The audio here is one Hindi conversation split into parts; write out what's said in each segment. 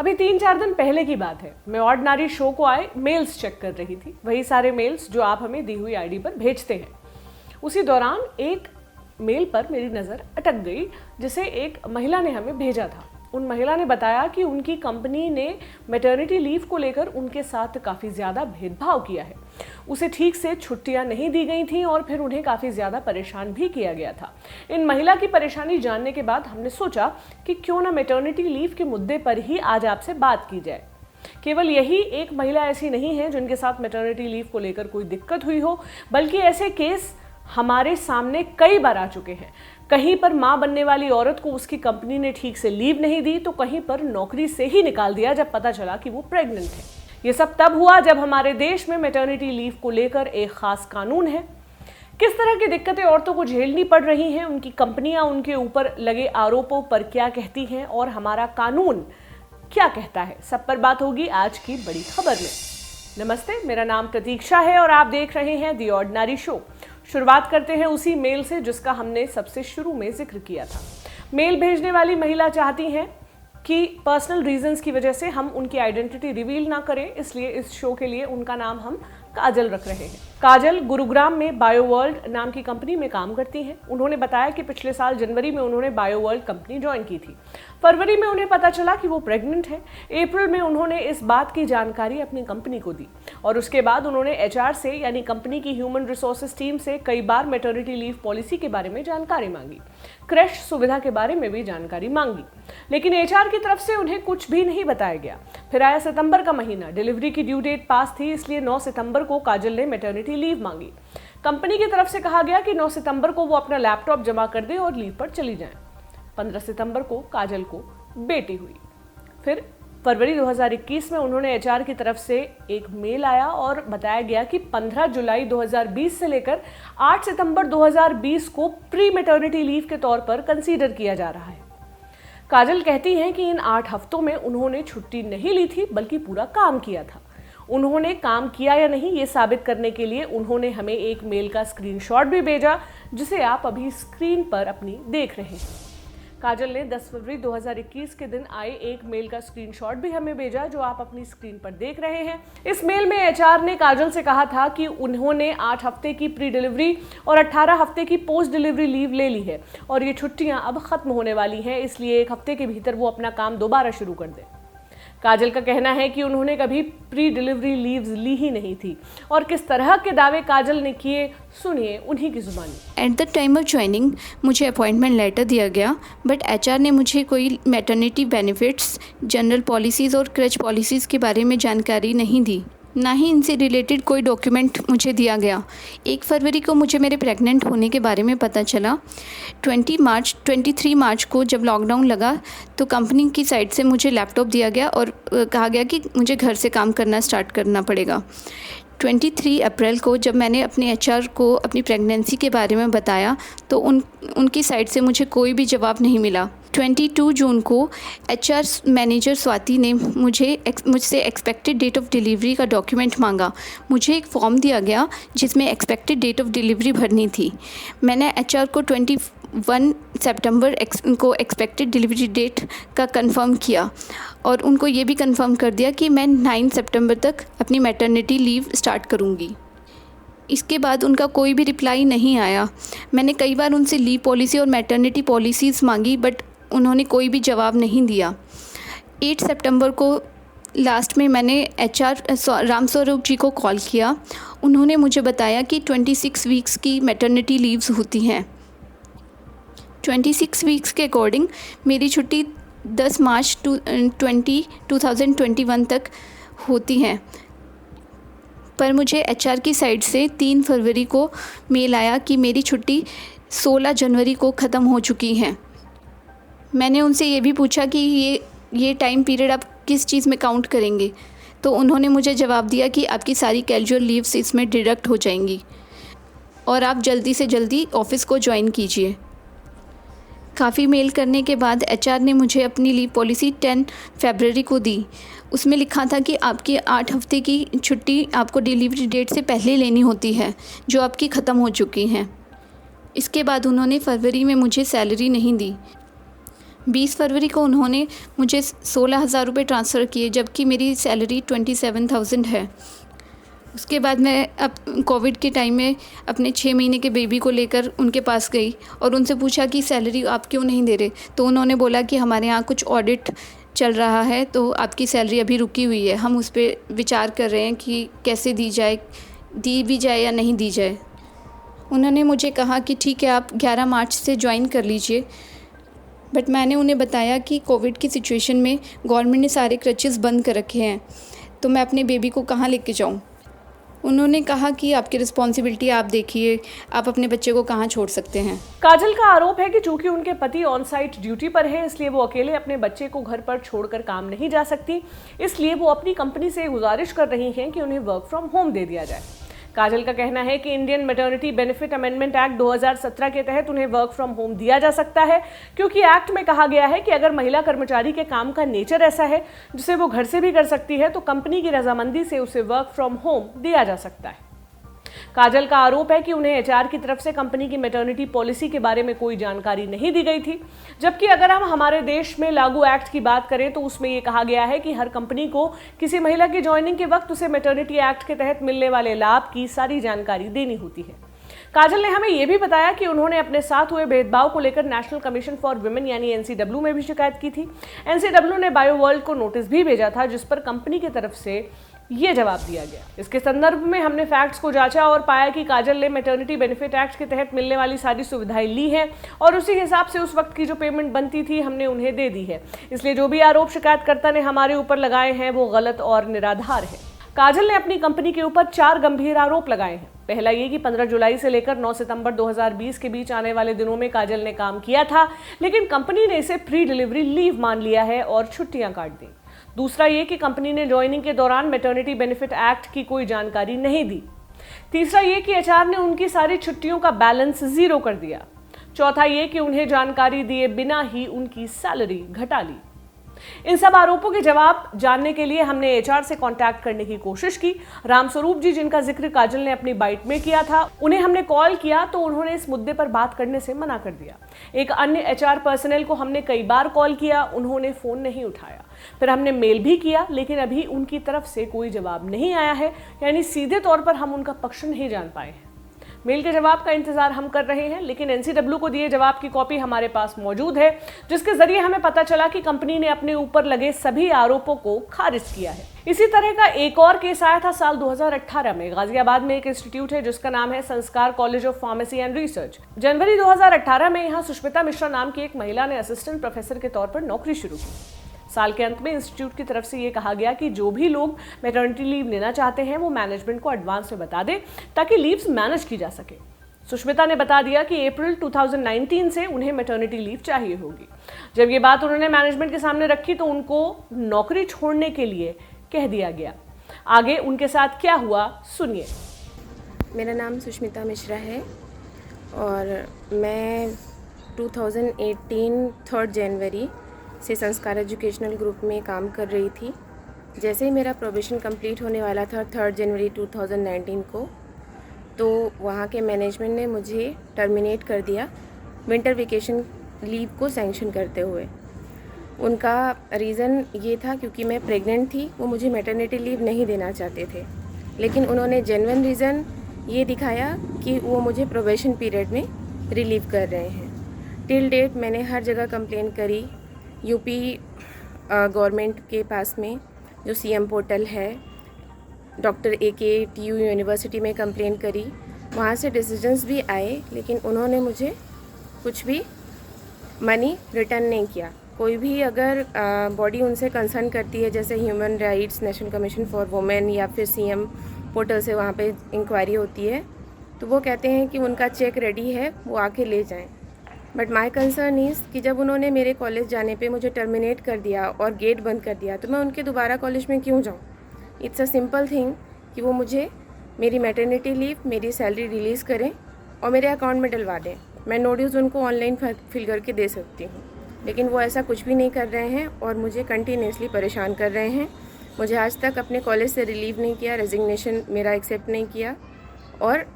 अभी 3-4 दिन पहले की बात है। मैं ऑर्डिनरी शो को आए मेल्स चेक कर रही थी, वही सारे मेल्स जो आप हमें दी हुई आईडी पर भेजते हैं। उसी दौरान एक मेल पर मेरी नज़र अटक गई जिसे एक महिला ने हमें भेजा था। उन महिला ने बताया कि उनकी कंपनी ने मैटरनिटी लीव को लेकर उनके साथ काफ़ी ज़्यादा भेदभाव किया है। उसे ठीक से छुट्टियां नहीं दी गई थीं और फिर उन्हें काफ़ी ज़्यादा परेशान भी किया गया था। इन महिला की परेशानी जानने के बाद हमने सोचा कि क्यों ना मैटरनिटी लीव के मुद्दे पर ही आज आपसे बात की जाए। केवल यही एक महिला ऐसी नहीं है जिनके साथ मैटरनिटी लीव को लेकर कोई दिक्कत हुई हो, बल्कि ऐसे केस हमारे सामने कई बार आ चुके हैं। कहीं पर मां बनने वाली औरत को उसकी कंपनी ने ठीक से लीव नहीं दी तो कहीं पर नौकरी से ही निकाल दिया जब पता चला कि वो प्रेग्नेंट है। ये सब तब हुआ जब हमारे देश में मैटरनिटी लीव को लेकर एक खास कानून है। किस तरह की दिक्कतें औरतों को झेलनी पड़ रही हैं, उनकी कंपनियां उनके ऊपर लगे आरोपों पर क्या कहती हैं और हमारा कानून क्या कहता है, सब पर बात होगी आज की बड़ी खबर में। नमस्ते, मेरा नाम प्रतीक्षा है और आप देख रहे हैं दी ऑर्डिनरी शो। शुरुआत करते हैं उसी मेल से जिसका हमने सबसे शुरू में जिक्र किया था। मेल भेजने वाली महिला चाहती हैं कि पर्सनल रीजंस की वजह से हम उनकी आइडेंटिटी रिवील ना करें, इसलिए इस शो के लिए उनका नाम हम काजल रख रहे हैं। काजल गुरुग्राम में बायोवर्ल्ड नाम की कंपनी में काम करती हैं। उन्होंने बताया कि पिछले साल जनवरी में उन्होंने बायोवर्ल्ड कंपनी ज्वाइन की थी। फरवरी में उन्हें पता चला कि वो प्रेग्नेंट है। अप्रैल में उन्होंने इस बात की जानकारी अपनी कंपनी को दी और उसके बाद उन्होंने एचआर से यानी कंपनी की ह्यूमन रिसोर्सेज टीम से कई बार मैटरनिटी लीव पॉलिसी के बारे में जानकारी मांगी, क्रैश सुविधा के बारे में भी जानकारी मांगी, लेकिन एचआर की तरफ से उन्हें कुछ भी नहीं बताया गया। फिर आया सितंबर का महीना, डिलीवरी की ड्यू डेट पास थी, इसलिए 9 सितंबर को काजल ने मैटरनिटी लीव मांगी। कंपनी की तरफ से कहा गया कि 9 सितंबर को वो अपना लैपटॉप जमा कर दे और लीव पर चली जाएं। 15 सितंबर को काजल को बेटी हुई। फिर फरवरी 2021 में उन्होंने एचआर की तरफ से एक मेल आया और बताया गया कि 15 जुलाई 2020 से लेकर 8 सितंबर 2020 को प्री मैटरनिटी लीव के तौर पर कंसीडर किया जा रहा है। काजल कहती हैं कि इन 8 हफ्तों में उन्होंने छुट्टी नहीं ली थी बल्कि पूरा काम किया था। उन्होंने काम किया या नहीं ये साबित करने के लिए उन्होंने हमें एक मेल का स्क्रीनशॉट भी भेजा जिसे आप अभी स्क्रीन पर अपनी देख रहे हैं। काजल ने 10 फरवरी 2021 के दिन आए एक मेल का स्क्रीनशॉट भी हमें भेजा जो आप अपनी स्क्रीन पर देख रहे हैं। इस मेल में एचआर ने काजल से कहा था कि उन्होंने 8 हफ्ते की प्री डिलीवरी और 18 हफ्ते की पोस्ट डिलीवरी लीव ले ली है और ये छुट्टियां अब खत्म होने वाली हैं, इसलिए 1 हफ्ते के भीतर वो अपना काम दोबारा शुरू कर दें। काजल का कहना है कि उन्होंने कभी प्री डिलीवरी लीव्स ली ही नहीं थी और किस तरह के दावे काजल ने किए, सुनिए उन्हीं की जुबानी। At the time of joining मुझे अपॉइंटमेंट लेटर दिया गया, बट एचआर ने मुझे कोई मैटरनिटी बेनिफिट्स, जनरल पॉलिसीज़ और क्रच पॉलिसीज़ के बारे में जानकारी नहीं दी, ना ही इनसे रिलेटेड कोई डॉक्यूमेंट मुझे दिया गया। 1 फरवरी को मुझे मेरे प्रेग्नेंट होने के बारे में पता चला। 23 मार्च को जब लॉकडाउन लगा तो कंपनी की साइड से मुझे लैपटॉप दिया गया और कहा गया कि मुझे घर से काम करना स्टार्ट करना पड़ेगा। 23 अप्रैल को जब मैंने अपने एचआर को अपनी प्रेगनेंसी के बारे में बताया तो उनकी साइड से मुझे कोई भी जवाब नहीं मिला। 22 जून को एचआर मैनेजर स्वाति ने मुझसे एक्सपेक्टेड डेट ऑफ डिलीवरी का डॉक्यूमेंट मांगा। मुझे एक फॉर्म दिया गया जिसमें एक्सपेक्टेड डेट ऑफ डिलीवरी भरनी थी। मैंने एचआर को 21 सितंबर को एक्सपेक्टेड डिलीवरी डेट का कंफर्म किया और उनको ये भी कंफर्म कर दिया कि मैं 9 सितंबर तक अपनी मैटरनिटी लीव स्टार्ट करूँगी। इसके बाद उनका कोई भी रिप्लाई नहीं आया। मैंने कई बार उनसे लीव पॉलिसी और मैटरनिटी पॉलिसीज़ मांगी बट उन्होंने कोई भी जवाब नहीं दिया। 8 सितंबर को लास्ट में मैंने एचआर राम स्वरूप जी को कॉल किया। उन्होंने मुझे बताया कि 26 वीक्स की मैटरनिटी लीव्स होती हैं। 26 वीक्स के अकॉर्डिंग मेरी छुट्टी 10 मार्च 2021 तक होती हैं, पर मुझे एचआर की साइड से 3 फरवरी को मेल आया कि मेरी छुट्टी 16 जनवरी को ख़त्म हो चुकी हैं। मैंने उनसे ये भी पूछा कि ये टाइम पीरियड आप किस चीज़ में काउंट करेंगे, तो उन्होंने मुझे जवाब दिया कि आपकी सारी कैजुअल लीव्स इसमें डिडक्ट हो जाएंगी और आप जल्दी से जल्दी ऑफिस को ज्वाइन कीजिए। काफ़ी मेल करने के बाद एचआर ने मुझे अपनी लीव पॉलिसी 10 फरवरी को दी। उसमें लिखा था कि आपकी 8 हफ्ते की छुट्टी आपको डिलीवरी डेट से पहले लेनी होती है जो आपकी ख़त्म हो चुकी हैं। इसके बाद उन्होंने फरवरी में मुझे सैलरी नहीं दी। 20 फरवरी को उन्होंने मुझे 16,000 रुपये ट्रांसफ़र किए, जबकि मेरी सैलरी 27,000 है। उसके बाद मैं अब कोविड के टाइम में अपने 6 महीने के बेबी को लेकर उनके पास गई और उनसे पूछा कि सैलरी आप क्यों नहीं दे रहे। तो उन्होंने बोला कि हमारे यहाँ कुछ ऑडिट चल रहा है, तो आपकी सैलरी अभी रुकी हुई है, हम उस पर विचार कर रहे हैं कि कैसे दी भी जाए या नहीं दी जाए। उन्होंने मुझे कहा कि ठीक है, आप 11 मार्च से ज्वाइन कर लीजिए। बट मैंने उन्हें बताया कि कोविड की सिचुएशन में गवर्नमेंट ने सारे क्रचेस बंद कर रखे हैं, तो मैं अपने बेबी को कहाँ लेके जाऊँ। उन्होंने कहा कि आपकी रिस्पॉन्सिबिलिटी आप देखिए, आप अपने बच्चे को कहाँ छोड़ सकते हैं। काजल का आरोप है कि चूंकि उनके पति ऑन साइट ड्यूटी पर है, इसलिए वो अकेले अपने बच्चे को घर पर छोड़कर काम नहीं जा सकती। इसलिए वो अपनी कंपनी से गुजारिश कर रही हैं कि उन्हें वर्क फ्रॉम होम दे दिया जाए। काजल का कहना है कि Indian maternity benefit amendment act 2017 के तहत उन्हें वर्क फ्रॉम होम दिया जा सकता है, क्योंकि एक्ट में कहा गया है कि अगर महिला कर्मचारी के काम का नेचर ऐसा है जिसे वो घर से भी कर सकती है, तो कंपनी की रजामंदी से उसे वर्क फ्रॉम होम दिया जा सकता है। काजल का आरोप है कि उन्हें एचआर की तरफ से कंपनी की मैटरनिटी पॉलिसी के बारे में कोई जानकारी नहीं दी गई थी, जबकि अगर हम हमारे देश में लागू एक्ट की बात करें तो उसमें यह कहा गया है कि हर कंपनी को किसी महिला की ज्वाइनिंग के वक्त उसे मैटरनिटी एक्ट के तहत मिलने वाले लाभ की सारी जानकारी देनी होती है। काजल ने हमें यह भी बताया कि उन्होंने अपने साथ हुए भेदभाव को लेकर नेशनल कमीशन फॉर वुमेन यानी एनसीडब्ल्यू में भी शिकायत की थी। एनसीडब्ल्यू ने बायोवर्ल्ड को नोटिस भी भेजा था, जिस पर कंपनी की तरफ से ये जवाब दिया गया। इसके संदर्भ में हमने फैक्ट्स को जांचा और पाया कि काजल ने मैटरनिटी बेनिफिट एक्ट के तहत मिलने वाली सारी सुविधाएं ली हैं और उसी हिसाब से उस वक्त की जो पेमेंट बनती थी हमने उन्हें दे दी है। इसलिए जो भी आरोप शिकायतकर्ता ने हमारे ऊपर लगाए हैं वो गलत और निराधार है। काजल ने अपनी कंपनी के ऊपर 4 गंभीर आरोप लगाए हैं। पहला ये कि 15 जुलाई से लेकर 9 सितंबर 2020 के बीच आने वाले दिनों में काजल ने काम किया था, लेकिन कंपनी ने इसे प्री डिलीवरी लीव मान लिया है और छुट्टियां काट दी। दूसरा ये कि कंपनी ने ज्वाइनिंग के दौरान मैटरनिटी बेनिफिट एक्ट की कोई जानकारी नहीं दी। तीसरा ये कि एचआर ने उनकी सारी छुट्टियों का बैलेंस 0 कर दिया। चौथा ये कि उन्हें जानकारी दिए बिना ही उनकी सैलरी घटा ली। इन सब आरोपों के जवाब जानने के लिए हमने एचआर से कांटेक्ट करने की कोशिश की। रामस्वरूप जी, जिनका जिक्र काजल ने अपनी बाइट में किया था, उन्हें हमने कॉल किया तो उन्होंने इस मुद्दे पर बात करने से मना कर दिया। एक अन्य एचआर पर्सनल को हमने कई बार कॉल किया, उन्होंने फोन नहीं उठाया। फिर हमने मेल भी किया, लेकिन अभी उनकी तरफ से कोई जवाब नहीं आया है, यानी सीधे तौर पर हम उनका पक्ष नहीं जान पाए हैं। मेल के जवाब का इंतजार हम कर रहे हैं, लेकिन एनसीडब्ल्यू को दिए जवाब की कॉपी हमारे पास मौजूद है, जिसके जरिए हमें पता चला कि कंपनी ने अपने ऊपर लगे सभी आरोपों को खारिज किया है। इसी तरह का एक और केस आया था साल 2018 में। गाजियाबाद में एक इंस्टीट्यूट है जिसका नाम है Sanskar college of pharmacy and research. जनवरी 2018 में यहाँ सुष्मिता मिश्रा नाम की एक महिला ने असिस्टेंट प्रोफेसर के तौर पर नौकरी शुरू की। साल के अंत में इंस्टीट्यूट की तरफ से ये कहा गया कि जो भी लोग मैटरनिटी लीव लेना चाहते हैं वो मैनेजमेंट को एडवांस में बता दें ताकि लीव्स मैनेज की जा सके। सुष्मिता ने बता दिया कि अप्रैल 2019 से उन्हें मैटरनिटी लीव चाहिए होगी। जब ये बात उन्होंने मैनेजमेंट के सामने रखी तो उनको नौकरी छोड़ने के लिए कह दिया गया। आगे उनके साथ क्या हुआ सुनिए। मेरा नाम सुष्मिता मिश्रा है और मैं 2018 3 जनवरी से संस्कार एजुकेशनल ग्रुप में काम कर रही थी। जैसे ही मेरा प्रोबेशन कंप्लीट होने वाला था 3 जनवरी 2019 को, तो वहाँ के मैनेजमेंट ने मुझे टर्मिनेट कर दिया विंटर वेकेशन लीव को सैंक्शन करते हुए। उनका रीज़न ये था क्योंकि मैं प्रेग्नेंट थी, वो मुझे मैटरनिटी लीव नहीं देना चाहते थे, लेकिन उन्होंने जेन्युइन रीज़न ये दिखाया कि वो मुझे प्रोबेशन पीरियड में रिलीव कर रहे हैं। टिल डेट मैंने हर जगह कंप्लेन करी। यूपी गवर्नमेंट के पास में जो सीएम पोर्टल है, डॉक्टर AKTU यूनिवर्सिटी में कंप्लेन करी, वहाँ से डिसीजंस भी आए, लेकिन उन्होंने मुझे कुछ भी मनी रिटर्न नहीं किया। कोई भी अगर बॉडी उनसे कंसर्न करती है, जैसे human rights, national commission for women या फिर सीएम पोर्टल से वहाँ पे इंक्वायरी होती है, तो वो कहते हैं कि उनका चेक रेडी है, वो आके ले जाएं। बट माई कंसर्न इज़ कि जब उन्होंने मेरे कॉलेज जाने पे मुझे टर्मिनेट कर दिया और गेट बंद कर दिया, तो मैं उनके दोबारा कॉलेज में क्यों जाऊँ। इट्स अ सिंपल थिंग कि वो मुझे मेरी मैटरनिटी लीव, मेरी सैलरी रिलीज़ करें और मेरे अकाउंट में डलवा दें। मैं नोटिस उनको ऑनलाइन फिल करके दे सकती हूँ, लेकिन वो ऐसा कुछ भी नहीं कर रहे हैं और मुझे कंटिन्यूसली परेशान कर रहे हैं। मुझे आज तक अपने कॉलेज से रिलीव नहीं किया, रेजिग्नेशन मेरा एक्सेप्ट नहीं किया, और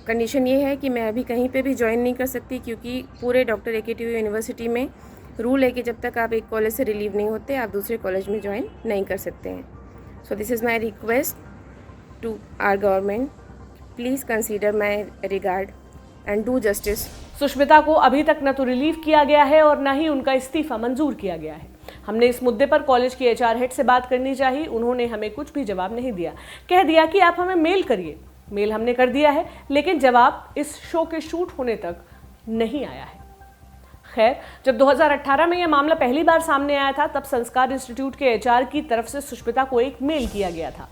कंडीशन ये है कि मैं अभी कहीं पे भी ज्वाइन नहीं कर सकती क्योंकि पूरे डॉक्टर AKTU यूनिवर्सिटी में रूल है कि जब तक आप एक कॉलेज से रिलीव नहीं होते आप दूसरे कॉलेज में ज्वाइन नहीं कर सकते हैं। So this is my request to our government, please consider my regard and do justice. Sushmita को अभी तक न तो रिलीव किया गया है और न ही उनका इस्तीफा मंजूर किया गया है। हमने इस मुद्दे पर कॉलेज की एचआर हेड से बात करनी चाहिए, उन्होंने हमें कुछ भी जवाब नहीं दिया। कह दिया कि आप हमें मेल करिए। मेल हमने कर दिया है, लेकिन जवाब इस शो के शूट होने तक नहीं आया है। खैर, जब 2018 में यह मामला पहली बार सामने आया था, तब संस्कार इंस्टीट्यूट के एचआर की तरफ से सुष्मिता को एक मेल किया गया था।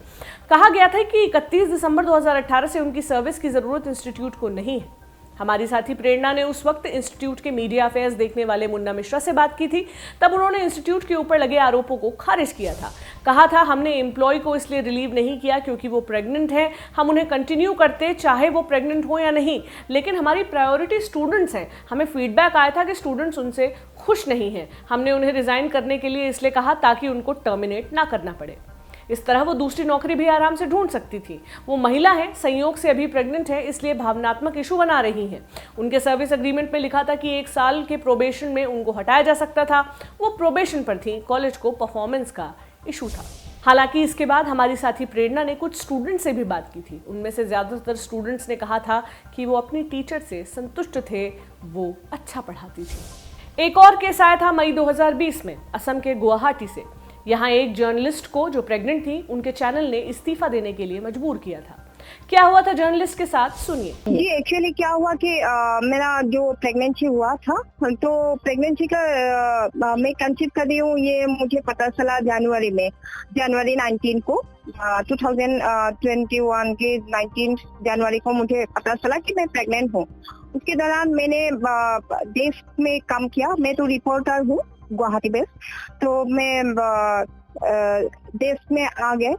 कहा गया था कि 31 दिसंबर 2018 से उनकी सर्विस की जरूरत इंस्टीट्यूट को नहीं है। हमारी साथी प्रेरणा ने उस वक्त इंस्टीट्यूट के मीडिया अफेयर्स देखने वाले मुन्ना मिश्रा से बात की थी। तब उन्होंने इंस्टीट्यूट के ऊपर लगे आरोपों को खारिज किया था। कहा था, हमने एम्प्लॉय को इसलिए रिलीव नहीं किया क्योंकि वो प्रेग्नेंट है, हम उन्हें कंटिन्यू करते चाहे वो प्रेग्नेंट हो या नहीं, लेकिन हमारी प्रायोरिटी स्टूडेंट्स हैं। हमें फीडबैक आया था कि स्टूडेंट्स उनसे खुश नहीं हैं। हमने उन्हें रिजाइन करने के लिए इसलिए कहा ताकि उनको टर्मिनेट ना करना पड़े। इस तरह वो दूसरी नौकरी भी आराम से ढूंढ सकती थी। वो महिला है, संयोग से अभी प्रेग्नेंट है, इसलिए भावनात्मक इशू बना रही हैं। उनके सर्विस एग्रीमेंट में लिखा था कि 1 साल के प्रोबेशन में उनको हटाया जा सकता था। वो प्रोबेशन पर थी, कॉलेज को परफॉर्मेंस का इशू था। हालांकि इसके बाद हमारी साथी प्रेरणा ने कुछ स्टूडेंट से भी बात की थी। उनमें से ज़्यादातर स्टूडेंट्स ने कहा था कि वो अपनी टीचर से संतुष्ट थे, वो अच्छा पढ़ाती थी। एक और केस आया था मई 2020 में असम के गुवाहाटी से। यहाँ एक जर्नलिस्ट को जो प्रेग्नेंट थी, उनके चैनल ने इस्तीफा देने के लिए मजबूर किया था। क्या हुआ था जर्नलिस्ट के साथ, सुनिए। जी, एक्चुअली क्या हुआ कि मेरा जो प्रेगनेंसी हुआ था, तो प्रेगनेंसी का मैं कंसीव कर रही हूँ, ये मुझे पता चला जनवरी 19 को 2021 के 19 जनवरी को मुझे पता चला कि मैं प्रेग्नेंट हूँ। उसके दौरान मैंने देश में काम किया। मैं तो रिपोर्टर हूँ गुवाहाटी बेस, तो मैं देश में आ गए।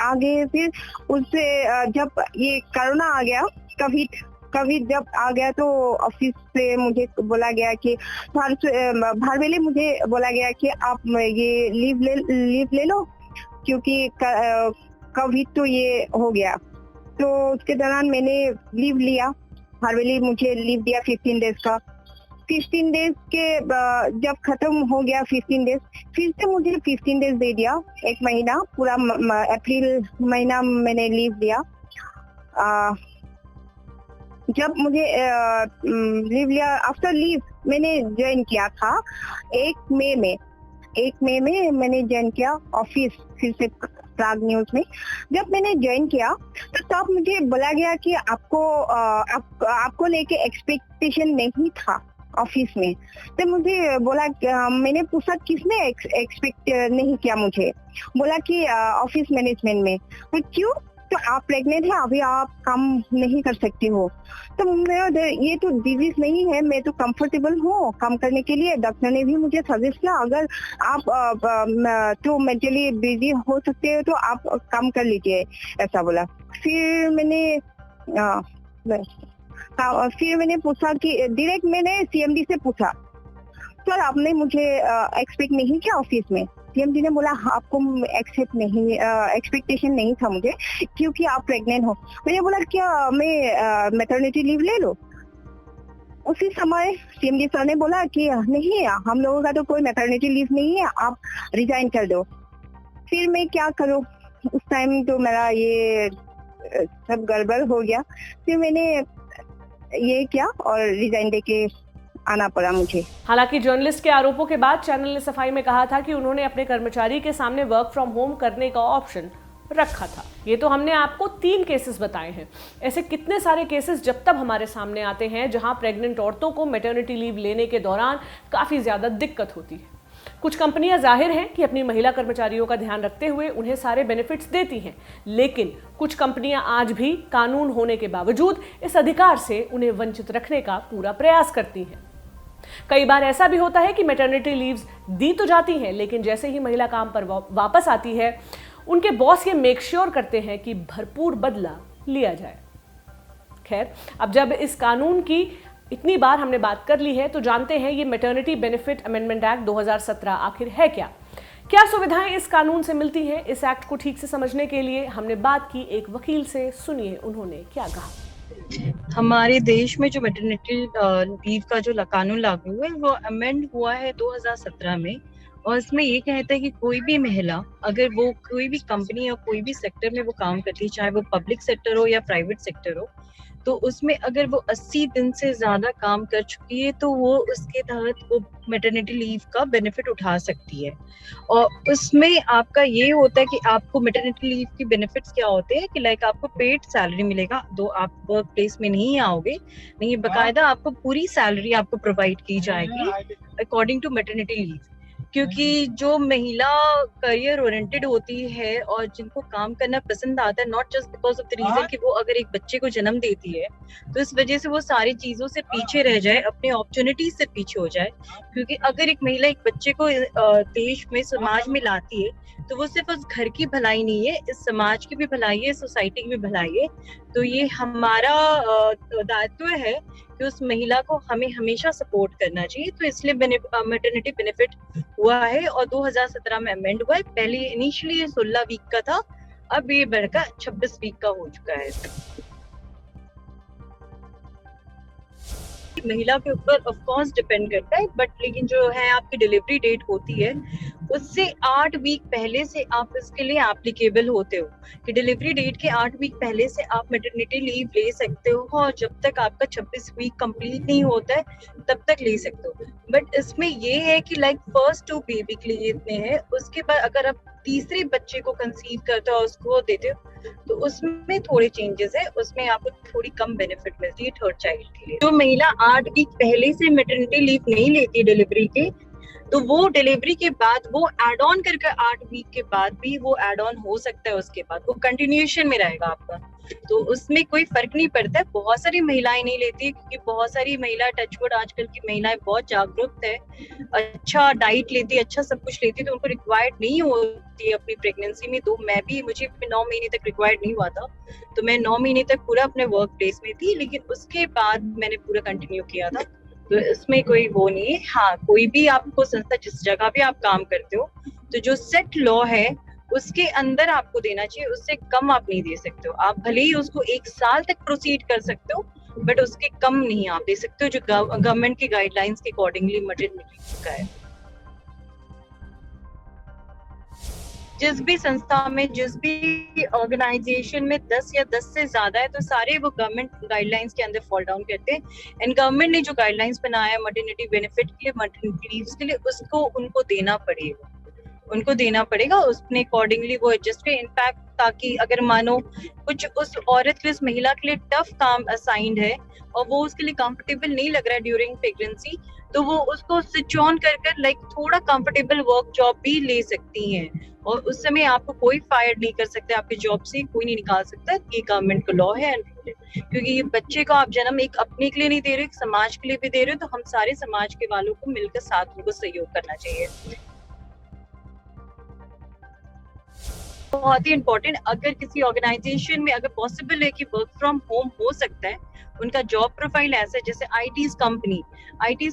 आगे फिर उससे जब ये कोरोना आ गया, कोविड जब आ गया, तो ऑफिस से मुझे बोला गया कि भारवेले मुझे बोला गया कि आप ये लीव ले लो, क्योंकि कोविड तो ये हो गया। तो उसके दौरान मैंने लीव लिया। भारवेले मुझे लीव दिया 15 डेज का। 15 डेज के जब खत्म हो गया 15 डेज, फिर से मुझे 15 डेज दे दिया, 1 महीना पूरा। अप्रैल महीना मैंने लीव लिया। जब मुझे लीव लिया, आफ्टर लीव मैंने ज्वाइन किया था 1 मई में मैंने ज्वाइन किया ऑफिस, फिर से प्राग न्यूज में। जब मैंने ज्वाइन किया तो तब मुझे बोला गया कि आपको लेके एक्सपेक्टेशन नहीं था ऑफिस में। तो मुझे बोला, मैंने पूछा किसने एक्सपेक्ट नहीं किया मुझे। बोला कि ऑफिस मैनेजमेंट में। तो क्यों? तो आप प्रेग्नेंट है, अभी आप काम नहीं कर सकती हो। तो मैं, ये तो डिजीज नहीं है, मैं तो कंफर्टेबल हूँ काम करने के लिए। डॉक्टर ने भी मुझे सजेस्ट किया, अगर आप तो मेंटली बिजी हो सकते हो तो आप काम कर लीजिए, ऐसा बोला। फिर मैंने पूछा कि डायरेक्ट मैंने सीएमडी से पूछा, सर आपने मुझे एक्सपेक्ट नहीं किया ऑफिस में? सीएमडी ने बोला, आपको एक्सपेक्टेशन नहीं था मुझे, क्योंकि आप प्रेग्नेंट हो। मैंने बोला, क्या मैं मैटरनिटी लीव ले लूं? उसी समय सीएमडी सर ने बोला कि नहीं, हम लोगों का तो कोई मैटरनिटी लीव नहीं है, आप रिजाइन कर दो। फिर मैं क्या करूं? उस टाइम तो मेरा ये सब गड़बड़ हो गया। फिर मैंने ये किया और रिजाइन देके आना पड़ा मुझे। हालांकि जर्नलिस्ट के आरोपों के बाद चैनल ने सफाई में कहा था कि उन्होंने अपने कर्मचारी के सामने वर्क फ्रॉम होम करने का ऑप्शन रखा था। ये तो हमने आपको 3 केसेस बताए हैं। ऐसे कितने सारे केसेस जब तब हमारे सामने आते हैं जहां प्रेग्नेंट औरतों को मैटरनिटी लीव लेने के दौरान काफी ज्यादा दिक्कत होती है। कुछ कंपनियां जाहिर हैं कि अपनी महिला कर्मचारियों का ध्यान रखते हुए उन्हें सारे बेनिफिट्स देती हैं, लेकिन कुछ कंपनियां आज भी कानून होने के बावजूद इस अधिकार से उन्हें वंचित रखने का पूरा प्रयास करती हैं। कई बार ऐसा भी होता है कि मैटरनिटी लीव्स दी तो जाती हैं, लेकिन जैसे ही महिला काम पर वापस आती है, उनके बॉस ये मेक श्योर करते हैं कि भरपूर बदला लिया जाए। खैर, अब जब इस कानून की इतनी बार हमने बात कर ली है, तो जानते हैं ये मैटरनिटी बेनिफिट अमेंडमेंट एक्ट 2017 आखिर है क्या? क्या सुविधाएं इस कानून से मिलती हैं? इस एक्ट को ठीक से समझने के लिए हमने बात की एक वकील से, सुनिए उन्होंने क्या कहा। हमारे देश में जो मैटरनिटी लीव का जो कानून लागू हुआ है वो अमेंड हुआ है 2017 में, और इसमें ये कहता है कि कोई भी महिला अगर वो कोई भी कंपनी या कोई भी सेक्टर में वो काम करती है, चाहे वो पब्लिक सेक्टर हो या प्राइवेट सेक्टर हो, तो उसमें अगर वो 80 दिन से ज्यादा काम कर चुकी है तो वो उसके तहत वो मैटरनिटी लीव का बेनिफिट उठा सकती है। और उसमें आपका ये होता है कि आपको मैटरनिटी लीव की बेनिफिट्स क्या होते हैं कि लाइक आपको पेड सैलरी मिलेगा, दो आप वर्क प्लेस में नहीं आओगे, नहीं बकायदा आपको पूरी सैलरी आपको प्रोवाइड की जाएगी अकॉर्डिंग टू मैटरनिटी लीव। क्योंकि जो महिला करियर ओरिएंटेड होती है और जिनको काम करना पसंद आता है, not just because of the reason कि वो अगर एक बच्चे को जन्म देती है तो इस वजह से वो सारी चीजों से पीछे रह जाए, अपने अपॉर्चुनिटीज से पीछे हो जाए। क्योंकि अगर एक महिला एक बच्चे को देश में समाज में लाती है तो वो सिर्फ उस घर की भलाई नहीं है, इस समाज की भी भलाई है, सोसाइटी की भी भलाई है। तो ये हमारा दायित्व है कि उस महिला को हमें हमेशा सपोर्ट करना चाहिए। तो इसलिए मैटरनिटी बेनिफिट हुआ है और 2017 में अमेंड हुआ है। पहले इनिशियली 16 वीक का था, अब ये बढ़कर 26 वीक का हो चुका है। महिला के ऊपर ऑफ कोर्स डिपेंड करता है, बट लेकिन जो है आपकी डिलीवरी डेट होती है उससे 8 वीक पहले से आप इसके लिए एप्लीकेबल होते हो कि डिलीवरी डेट के 8 वीक पहले से आप मैटरनिटी लीव ले सकते हो, और जब तक आपका 26 वीक कंप्लीट नहीं होता है तब तक ले सकते हो। बट इसमें ये है कि लाइक फर्स्ट 2 बेबी के लिए इतने हैं, उसके बाद अगर आप तीसरे बच्चे को कंसीव करते हो उसको देते हो तो उसमें थोड़े चेंजेस है, उसमें आपको थोड़ी कम बेनिफिट मिलती है थर्ड चाइल्ड के लिए। जो महिला 8 वीक पहले से मैटरनिटी लीव नहीं लेती डिलीवरी के, तो वो डिलीवरी के बाद वो एड ऑन करके 8 वीक के बाद भी वो एड ऑन हो सकता है, उसके बाद वो कंटिन्यूएशन में रहेगा आपका, तो उसमें कोई फर्क नहीं पड़ता है। बहुत सारी महिलाएं नहीं लेती है क्योंकि बहुत सारी महिला टचवुड आजकल की महिलाएं बहुत जागरूक है, अच्छा डाइट लेती है, अच्छा सब कुछ लेती है, तो उनको रिक्वायर्ड नहीं होती है अपनी प्रेगनेंसी में। तो मुझे 9 महीने तक रिक्वायर्ड नहीं हुआ था, तो मैं 9 महीने तक पूरा अपने वर्क प्लेस में थी, लेकिन उसके बाद मैंने पूरा कंटिन्यू किया था। तो इसमें कोई वो नहीं है। हाँ, कोई भी आपको संस्था जिस जगह भी आप काम करते हो तो जो सेट लॉ है उसके अंदर आपको देना चाहिए, उससे कम आप नहीं दे सकते हो। आप भले ही उसको 1 साल तक प्रोसीड कर सकते हो, बट उसके कम नहीं आप दे सकते हो जो गवर्नमेंट की गाइडलाइंस के अकॉर्डिंगली मैटरनिटी का है। जिस भी संस्था में, जिस भी ऑर्गेनाइजेशन में 10 या 10 से ज्यादा है तो सारे वो गवर्नमेंट गाइडलाइंस के अंदर फॉल डाउन करते हैं। एंड गवर्नमेंट ने जो गाइडलाइंस बनाया मैटरनिटी बेनिफिट के लिए, मैटरनिटी लीव्स के लिए, उसको उनको देना पड़ेगा उसने अकॉर्डिंगली वो एडजस्ट करे। इनफैक्ट ताकि अगर मानो कुछ उस औरत के, उस महिला के लिए टफ काम असाइंड है और वो उसके लिए कंफर्टेबल नहीं लग रहा है ड्यूरिंग प्रेगनेंसी, तो वो उसको स्विच ऑन कर लाइक थोड़ा कंफर्टेबल वर्क जॉब भी ले सकती हैं, और उस समय आपको कोई फायर नहीं कर सकता, आपके जॉब से कोई नहीं निकाल सकता। ये गवर्नमेंट का लॉ है। क्योंकि ये बच्चे को आप जन्म एक अपने के लिए नहीं दे रहे, एक समाज के लिए भी दे रहे हो, तो हम सारे समाज के वालों को मिलकर साथ उनको सहयोग करना चाहिए। बहुत ही इम्पोर्टेंट, अगर किसी ऑर्गेनाइजेशन में अगर पॉसिबल है कि वर्क फ्रॉम होम हो सकता है, उनका जॉब प्रोफाइल ऐसा है जैसे आईटीज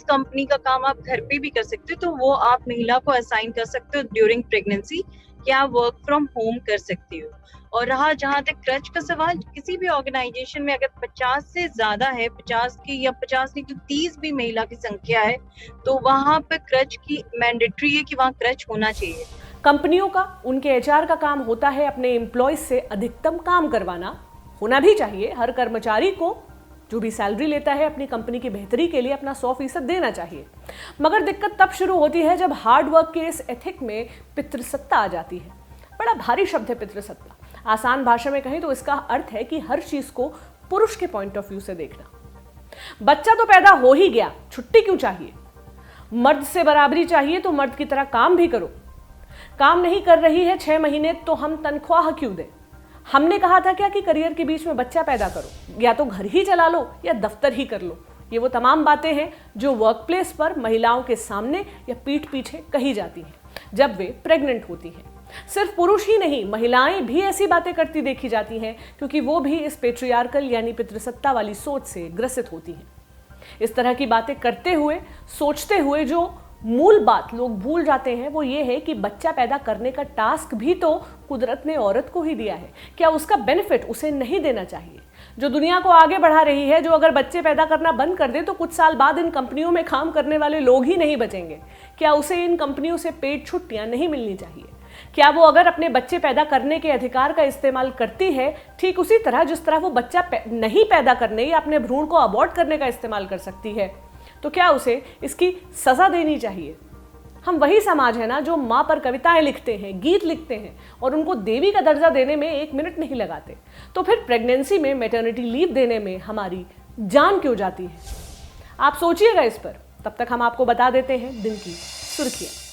कंपनी का काम आप घर पे भी कर सकते हो, तो वो आप महिला को असाइन कर सकते हो ड्यूरिंग प्रेगनेंसी कि आप वर्क फ्रॉम होम कर सकती हो। और रहा जहां तक क्रच का सवाल, किसी भी ऑर्गेनाइजेशन में अगर 50 से ज्यादा है, 50 की या 50 नहीं तो 30 भी महिला की संख्या है, तो वहां पर क्रच की मैंडेटरी है कि वहां क्रच होना चाहिए। कंपनियों का, उनके एचआर का काम होता है अपने एम्प्लॉयज से अधिकतम काम करवाना, होना भी चाहिए। हर कर्मचारी को जो भी सैलरी लेता है अपनी कंपनी की बेहतरी के लिए अपना 100% देना चाहिए। मगर दिक्कत तब शुरू होती है जब हार्ड वर्क के इस एथिक में पितृसत्ता आ जाती है। बड़ा भारी शब्द है पितृसत्ता। आसान भाषा में कहें तो इसका अर्थ है कि हर चीज को पुरुष के पॉइंट ऑफ व्यू से देखना। बच्चा तो पैदा हो ही गया, छुट्टी क्यों चाहिए? मर्द से बराबरी चाहिए तो मर्द की तरह काम भी करो। काम नहीं कर रही है 6 महीने तो हम तनख्वाह क्यों दें? हमने कहा था क्या कि करियर के बीच में बच्चा पैदा करो, या तो घर ही चला लो या दफ्तर ही कर लो। ये वो तमाम बातें हैं जो वर्क प्लेस पर महिलाओं के सामने या पीठ पीछे कही जाती हैं जब वे प्रेग्नेंट होती हैं। सिर्फ पुरुष ही नहीं, महिलाएं भी ऐसी बातें करती देखी जाती हैं क्योंकि वो भी इस पेट्रियार्कल यानी पितृसत्ता वाली सोच से ग्रसित होती हैं। इस तरह की बातें करते हुए, सोचते हुए जो मूल बात लोग भूल जाते हैं वो ये है कि बच्चा पैदा करने का टास्क भी तो कुदरत ने औरत को ही दिया है। क्या उसका बेनिफिट उसे नहीं देना चाहिए? जो दुनिया को आगे बढ़ा रही है, जो अगर बच्चे पैदा करना बंद कर दे तो कुछ साल बाद इन कंपनियों में काम करने वाले लोग ही नहीं बचेंगे। क्या उसे इन कंपनियों से पेड छुट्टियां नहीं मिलनी चाहिए? क्या वो अगर अपने बच्चे पैदा करने के अधिकार का इस्तेमाल करती है ठीक उसी तरह जिस तरह वो बच्चा नहीं पैदा करने या अपने भ्रूण को अबॉर्ट करने का इस्तेमाल कर सकती है, तो क्या उसे इसकी सजा देनी चाहिए? हम वही समाज है ना जो माँ पर कविताएं लिखते हैं, गीत लिखते हैं और उनको देवी का दर्जा देने में 1 मिनट नहीं लगाते। तो फिर प्रेगनेंसी में मैटरनिटी लीव देने में हमारी जान क्यों जाती है? आप सोचिएगा इस पर। तब तक हम आपको बता देते हैं दिन की सुर्खियां।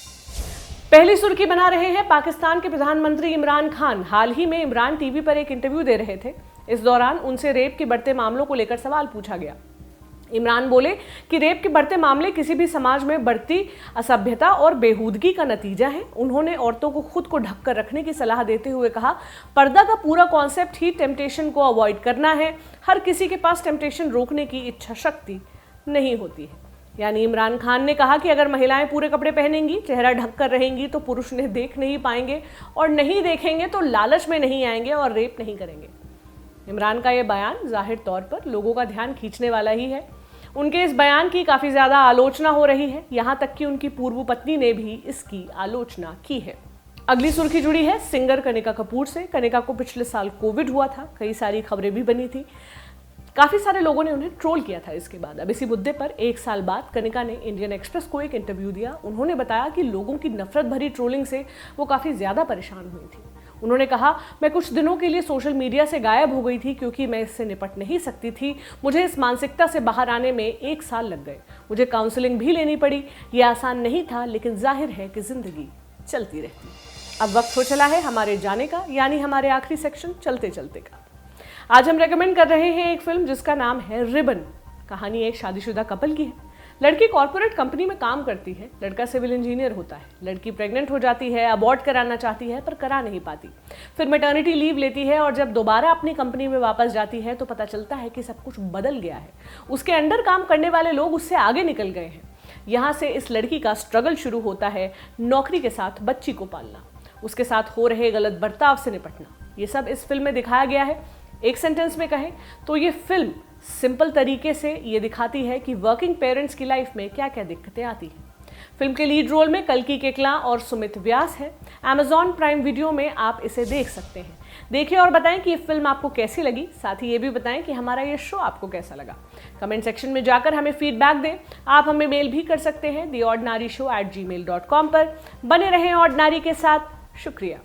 पहली सुर्खी बना रहे हैं पाकिस्तान के प्रधानमंत्री इमरान खान। हाल ही में इमरान टीवी पर एक इंटरव्यू दे रहे थे। इस दौरान उनसे रेप के बढ़ते मामलों को लेकर सवाल पूछा गया। इमरान बोले कि रेप के बढ़ते मामले किसी भी समाज में बढ़ती असभ्यता और बेहूदगी का नतीजा है। उन्होंने औरतों को खुद को ढक कर रखने की सलाह देते हुए कहा, पर्दा का पूरा कॉन्सेप्ट ही टेम्पटेशन को अवॉइड करना है। हर किसी के पास टेम्पटेशन रोकने की इच्छा शक्ति नहीं होती है। यानी इमरान खान ने कहा कि अगर महिलाएं पूरे कपड़े पहनेंगी, चेहरा ढक कर रहेंगी तो पुरुष उन्हें देख नहीं पाएंगे और नहीं देखेंगे तो लालच में नहीं आएंगे और रेप नहीं करेंगे। इमरान का यह बयान जाहिर तौर पर लोगों का ध्यान खींचने वाला ही है। उनके इस बयान की काफ़ी ज़्यादा आलोचना हो रही है, यहाँ तक कि उनकी पूर्व पत्नी ने भी इसकी आलोचना की है। अगली सुर्खी जुड़ी है सिंगर कनिका कपूर से। कनिका को पिछले साल कोविड हुआ था, कई सारी खबरें भी बनी थी, काफ़ी सारे लोगों ने उन्हें ट्रोल किया था इसके बाद। अब इसी मुद्दे पर 1 साल बाद कनिका ने इंडियन एक्सप्रेस को एक इंटरव्यू दिया। उन्होंने बताया कि लोगों की नफरत भरी ट्रोलिंग से वो काफ़ी ज़्यादा परेशान हुई थी। उन्होंने कहा, मैं कुछ दिनों के लिए सोशल मीडिया से गायब हो गई थी क्योंकि मैं इससे निपट नहीं सकती थी। मुझे इस मानसिकता से बाहर आने में 1 साल लग गए। मुझे काउंसलिंग भी लेनी पड़ी। ये आसान नहीं था, लेकिन जाहिर है कि ज़िंदगी चलती रहती। अब वक्त हो चला है हमारे जाने का, यानी हमारे आखिरी सेक्शन चलते चलते का। आज हम रेकमेंड कर रहे हैं एक फिल्म जिसका नाम है रिबन। कहानी एक शादीशुदा कपल की है। लड़की कॉर्पोरेट कंपनी में काम करती है, लड़का सिविल इंजीनियर होता है। लड़की प्रेग्नेंट हो जाती है, अबॉर्ट कराना चाहती है पर करा नहीं पाती। फिर मैटरनिटी लीव लेती है और जब दोबारा अपनी कंपनी में वापस जाती है तो पता चलता है कि सब कुछ बदल गया है। उसके अंडर काम करने वाले लोग उससे आगे निकल गए हैं। यहाँ से इस लड़की का स्ट्रगल शुरू होता है, नौकरी के साथ बच्ची को पालना, उसके साथ हो रहे गलत बर्ताव से निपटना। ये सब इस फिल्म में दिखाया गया है। एक सेंटेंस में कहें तो ये फिल्म सिंपल तरीके से ये दिखाती है कि वर्किंग पेरेंट्स की लाइफ में क्या क्या दिक्कतें आती हैं। फिल्म के लीड रोल में कल्की केकला और सुमित व्यास है। Amazon प्राइम वीडियो में आप इसे देख सकते हैं। देखिए और बताएं कि ये फिल्म आपको कैसी लगी। साथ ही ये भी बताएं कि हमारा ये शो आपको कैसा लगा। कमेंट सेक्शन में जाकर हमें फीडबैक दें। आप हमें मेल भी कर सकते हैं theordinaryshow@gmail.com पर। बने रहें ऑर्डिनरी के साथ। शुक्रिया।